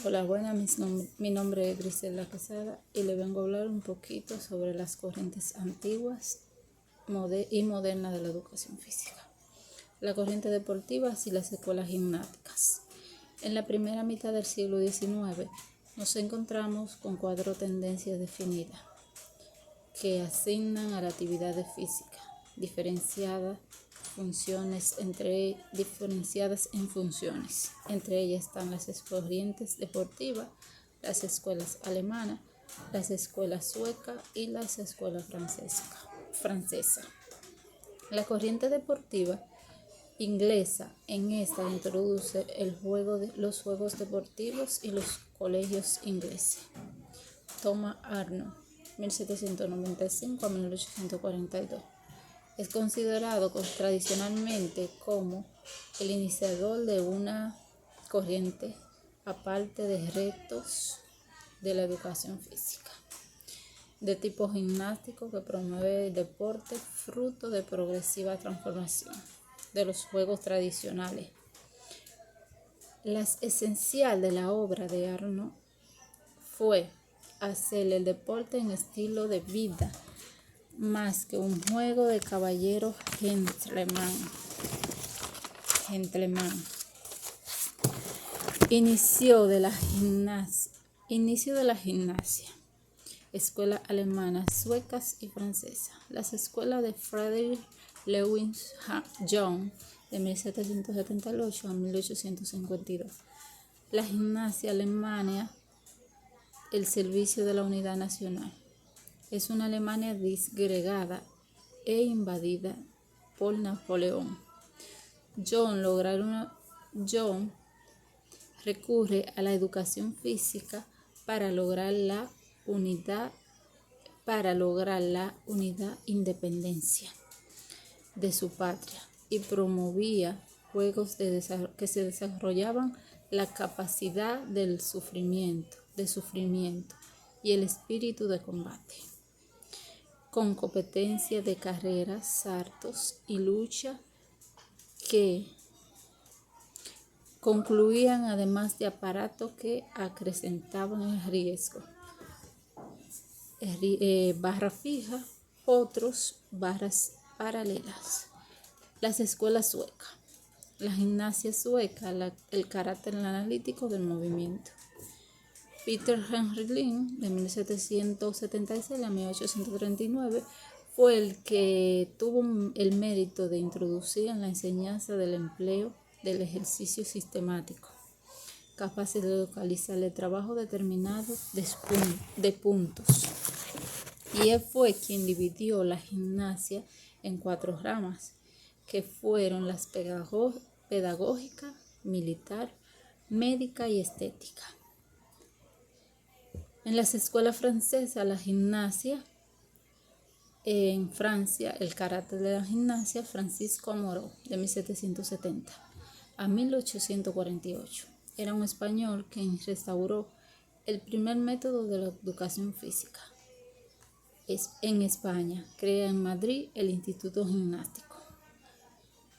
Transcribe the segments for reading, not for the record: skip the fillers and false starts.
Hola, buenas, mi nombre es Grisela Quesada y le vengo a hablar un poquito sobre las corrientes antiguas y modernas de la educación física. La corriente deportiva y las escuelas gimnásticas. En la primera mitad del siglo XIX nos encontramos con 4 tendencias definidas que asignan a la actividad física diferenciadas en funciones. Entre ellas están las corrientes deportivas, las escuelas alemanas, las escuelas suecas y las escuelas francesas. La corriente deportiva inglesa en esta introduce los juegos deportivos y los colegios ingleses. Thomas Arnold, 1795 a 1842. Es considerado tradicionalmente como el iniciador de una corriente aparte de retos de la educación física, de tipo gimnástico que promueve el deporte fruto de progresiva transformación de los juegos tradicionales. La esencial de la obra de Arnold fue hacer el deporte en estilo de vida más que un juego de caballero gentleman. Inicio de la gimnasia. Escuelas alemanas, suecas y francesas. Las escuelas de Frederick Lewis Young de 1778 a 1852. La gimnasia alemana, el servicio de la unidad nacional. Es una Alemania disgregada e invadida por Napoleón. John recurre a la educación física para lograr la independencia de su patria y promovía juegos que se desarrollaban la capacidad de sufrimiento y el espíritu de combate, con competencia de carreras, saltos y lucha que concluían además de aparatos que acrecentaban el riesgo. Barra fija, otros barras paralelas. Las escuelas suecas. La gimnasia sueca, el carácter analítico del movimiento. Peter Henry Lind, de 1776 a 1839, fue el que tuvo el mérito de introducir en la enseñanza del empleo del ejercicio sistemático, capaces de localizar el trabajo determinado de puntos. Y él fue quien dividió la gimnasia en 4 ramas, que fueron las pedagógica, militar, médica y estética. En las escuelas francesas, la gimnasia, en Francia, el carácter de la gimnasia, Francisco Moreau, de 1770 a 1848. Era un español quien restauró el primer método de la educación física. En España, crea en Madrid el Instituto Gimnástico.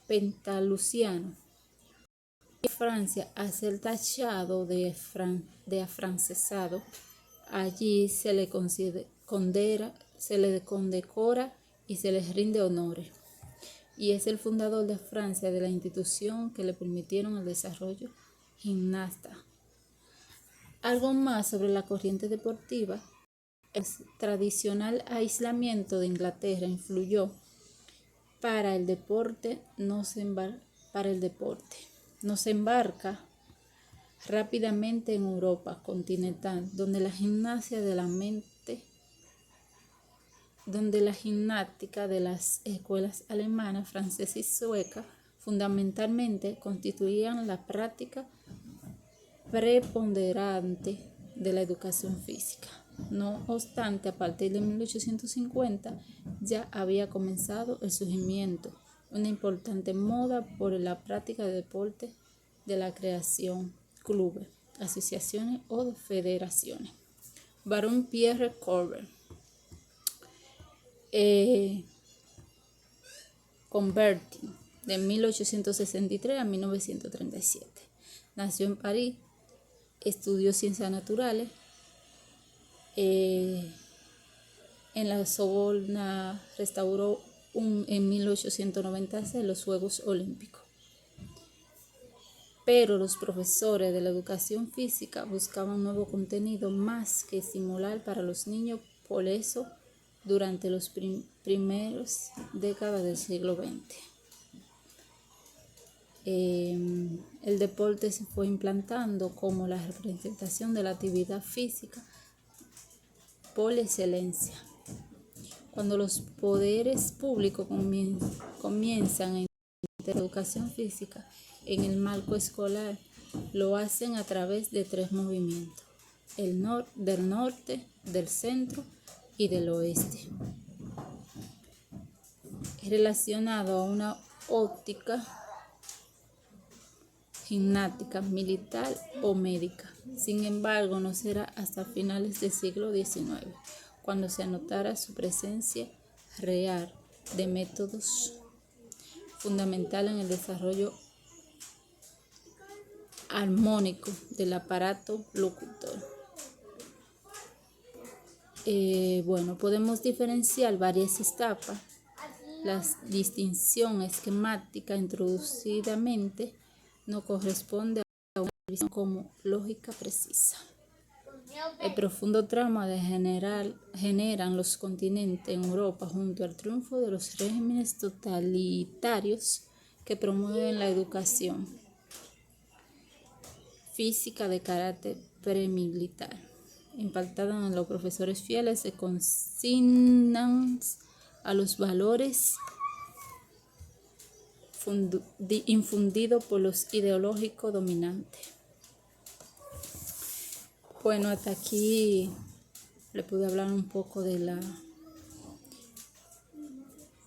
Pentaluciano. En Francia, a ser tachado de afrancesado, allí se le condecora y se le rinde honores. Y es el fundador de Francia de la institución que le permitieron el desarrollo gimnasta. Algo más sobre la corriente deportiva. El tradicional aislamiento de Inglaterra influyó para el deporte. No se embarca rápidamente en Europa continental, donde la gimnástica de las escuelas alemanas, francesas y suecas fundamentalmente constituían la práctica preponderante de la educación física. No obstante, a partir de 1850 ya había comenzado el surgimiento una importante moda por la práctica de deporte, de la creación clubes, asociaciones o federaciones. Baron Pierre Courbet, Converting, de 1863 a 1937. Nació en París estudió ciencias naturales. En la Sorbona restauró en 1896 los Juegos Olímpicos. Pero los profesores de la educación física buscaban nuevo contenido más que estimular para los niños, por eso durante los primeros décadas del siglo XX. El deporte se fue implantando como la representación de la actividad física por excelencia. Cuando los poderes públicos comienzan a integrar la educación física en el marco escolar, lo hacen a través de 3 movimientos: del norte, del centro y del oeste, relacionado a una óptica gimnástica, militar o médica. Sin embargo, no será hasta finales del siglo XIX cuando se anotará su presencia real de métodos fundamentales en el desarrollo armónico del aparato locutor. Podemos diferenciar varias etapas. La distinción esquemática introducidamente no corresponde a una visión como lógica precisa. El profundo trauma generan los continentes en Europa junto al triunfo de los regímenes totalitarios que promueven la educación física de carácter premilitar, impactada en los profesores fieles, se consignan a los valores infundidos por los ideológicos dominantes. Bueno, hasta aquí le pude hablar un poco de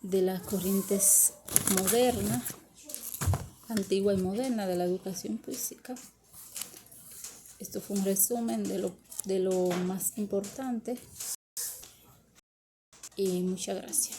las corrientes modernas, antigua y moderna de la educación física. Esto fue un resumen de lo más importante y muchas gracias.